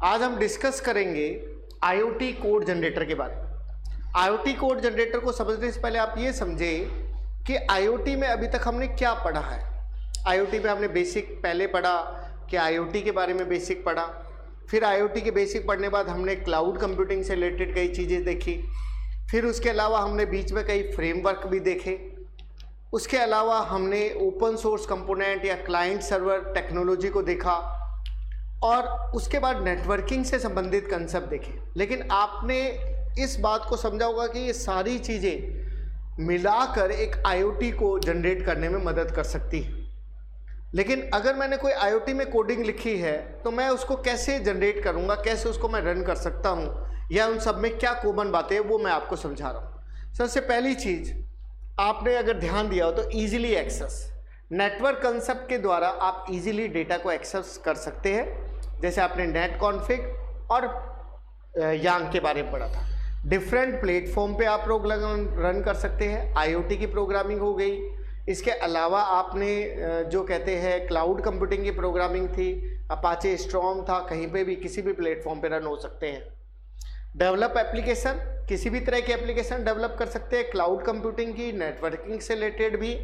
आज हम डिस्कस करेंगे आईओटी कोड जनरेटर के बारे में। आईओटी कोड जनरेटर को समझने से पहले आप ये समझें कि आईओटी में अभी तक हमने क्या पढ़ा है। आईओटी में हमने बेसिक पहले पढ़ा कि आईओटी के बारे में बेसिक पढ़ा, फिर आईओटी के बेसिक पढ़ने बाद हमने क्लाउड कंप्यूटिंग से रिलेटेड कई चीज़ें देखी, फिर उसके अलावा हमने बीच में कई फ्रेमवर्क भी देखे, उसके अलावा हमने ओपन सोर्स कंपोनेंट या क्लाइंट सर्वर टेक्नोलॉजी को देखा और उसके बाद नेटवर्किंग से संबंधित कंसेप्ट देखे। लेकिन आपने इस बात को समझा होगा कि ये सारी चीज़ें मिलाकर एक आईओटी को जनरेट करने में मदद कर सकती है। लेकिन अगर मैंने कोई आईओटी में कोडिंग लिखी है तो मैं उसको कैसे जनरेट करूँगा, कैसे उसको मैं रन कर सकता हूँ, या उन सब में क्या कॉमन बातें हैं वो मैं आपको समझा रहा हूँ। सबसे पहली चीज़ आपने अगर ध्यान दिया हो तो ईजिली एक्सेस, नेटवर्क कंसेप्ट के द्वारा आप इजीली डेटा को एक्सेस कर सकते हैं। जैसे आपने नेट कॉन्फ़िग और यांग के बारे में पढ़ा था। डिफरेंट प्लेटफॉर्म पे आप प्रोग्राम रन कर सकते हैं, आईओटी की प्रोग्रामिंग हो गई। इसके अलावा आपने जो कहते हैं क्लाउड कंप्यूटिंग की प्रोग्रामिंग थी, अपाचे स्टॉर्म था, कहीं पे भी किसी भी प्लेटफॉर्म पे रन हो सकते हैं। डेवलप एप्लीकेशन, किसी भी तरह की एप्लीकेशन डेवलप कर सकते हैं, क्लाउड कंप्यूटिंग की, नेटवर्किंग से रिलेटेड भी।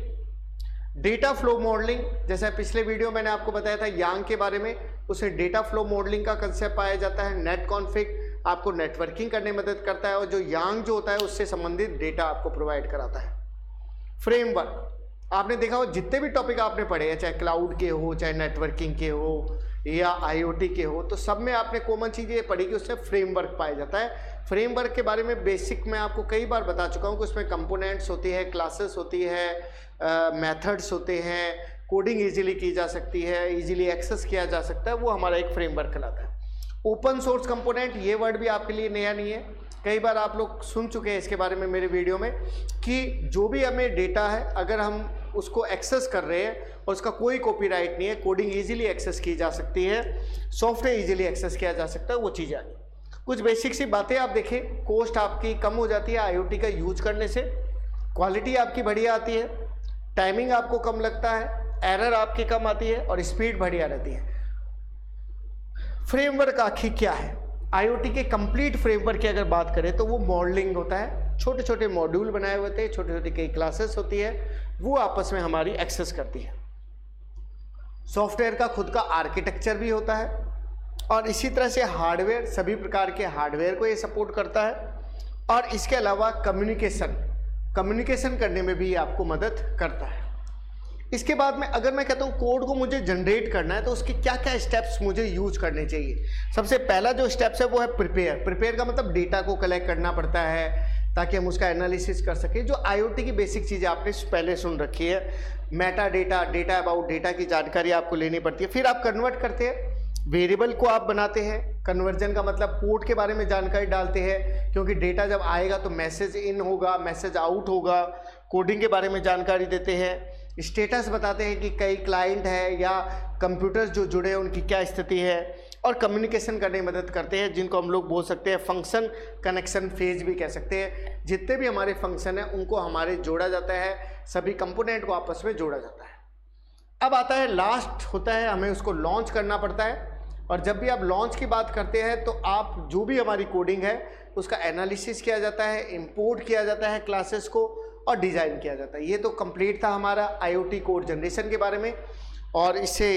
डेटा फ्लो मॉडलिंग, जैसा पिछले वीडियो मैंने आपको बताया था यांग के बारे में, उसमें डेटा फ्लो मॉडलिंग का कंसेप्ट पाया जाता है। नेट कॉन्फ़िग आपको नेटवर्किंग करने में मदद करता है और जो यांग जो होता है उससे संबंधित डेटा आपको प्रोवाइड कराता है। फ्रेमवर्क, आपने देखा हो जितने भी टॉपिक आपने पढ़े हैं, चाहे क्लाउड के हो, चाहे नेटवर्किंग के हो या आईओटी के हो, तो सब में आपने कॉमन चीज़ ये पढ़ी कि उसमें फ्रेमवर्क पाया जाता है। फ्रेमवर्क के बारे में बेसिक मैं आपको कई बार बता चुका हूँ कि उसमें कंपोनेंट्स होती है, क्लासेस होती है, मेथड्स होते हैं, कोडिंग इजीली की जा सकती है, इजीली एक्सेस किया जा सकता है, वो हमारा एक फ्रेमवर्क कहलाता है। ओपन सोर्स कंपोनेंट, ये वर्ड भी आपके लिए नया नहीं है, कई बार आप लोग सुन चुके हैं इसके बारे में मेरे वीडियो में, कि जो भी हमें डेटा है अगर हम उसको एक्सेस कर रहे हैं और उसका कोई कॉपीराइट नहीं है, कोडिंग इजीली एक्सेस की जा सकती है, सॉफ्टवेयर इजीली एक्सेस किया जा सकता है, वो चीज़ आ गई। कुछ बेसिक सी बातें आप देखें, कॉस्ट आपकी कम हो जाती है आईओटी का यूज करने से, क्वालिटी आपकी बढ़िया आती है, टाइमिंग आपको कम लगता है, एरर आपकी कम आती है और स्पीड बढ़िया रहती है। फ्रेमवर्क आखिर क्या है? आईओटी के कंप्लीट फ्रेमवर्क की अगर बात करें तो वो मॉडलिंग होता है, छोटे छोटे मॉड्यूल बनाए हुए होते हैं, छोटे छोटे कई क्लासेस होती है, वो आपस में हमारी एक्सेस करती है। सॉफ्टवेयर का खुद का आर्किटेक्चर भी होता है और इसी तरह से हार्डवेयर, सभी प्रकार के हार्डवेयर को ये सपोर्ट करता है। और इसके अलावा कम्युनिकेशन करने में भी आपको मदद करता है। इसके बाद में अगर मैं कहता हूँ कोड को मुझे जनरेट करना है तो उसके क्या क्या स्टेप्स मुझे यूज करने चाहिए। सबसे पहला जो स्टेप्स है वो है प्रिपेयर का मतलब डेटा को कलेक्ट करना पड़ता है ताकि हम उसका एनालिसिस कर सकें। जो आईओटी की बेसिक चीज़ें आपने पहले सुन रखी है, Meta data, data about data की जानकारी आपको लेनी पड़ती है। फिर आप कन्वर्ट करते हैं, वेरिएबल को आप बनाते हैं, कन्वर्जन का मतलब पोर्ट के बारे में जानकारी डालते हैं, क्योंकि डेटा जब आएगा तो मैसेज इन होगा, मैसेज आउट होगा, कोडिंग के बारे में जानकारी देते हैं, स्टेटस बताते हैं कि कई क्लाइंट है या कंप्यूटर्स जो जुड़े हैं उनकी क्या स्थिति है, और कम्युनिकेशन करने में मदद करते हैं जिनको हम लोग बोल सकते हैं फंक्शन कनेक्शन फेज भी कह सकते हैं। जितने भी हमारे फंक्शन हैं उनको हमारे जोड़ा जाता है, सभी कंपोनेंट को आपस में जोड़ा जाता है। अब आता है लास्ट होता है, हमें उसको लॉन्च करना पड़ता है। और जब भी आप लॉन्च की बात करते हैं तो आप जो भी हमारी कोडिंग है उसका एनालिसिस किया जाता है, इंपोर्ट किया जाता है क्लासेस को और डिज़ाइन किया जाता है। ये तो कंप्लीट था हमारा आईओटी कोड जनरेशन के बारे में। और इससे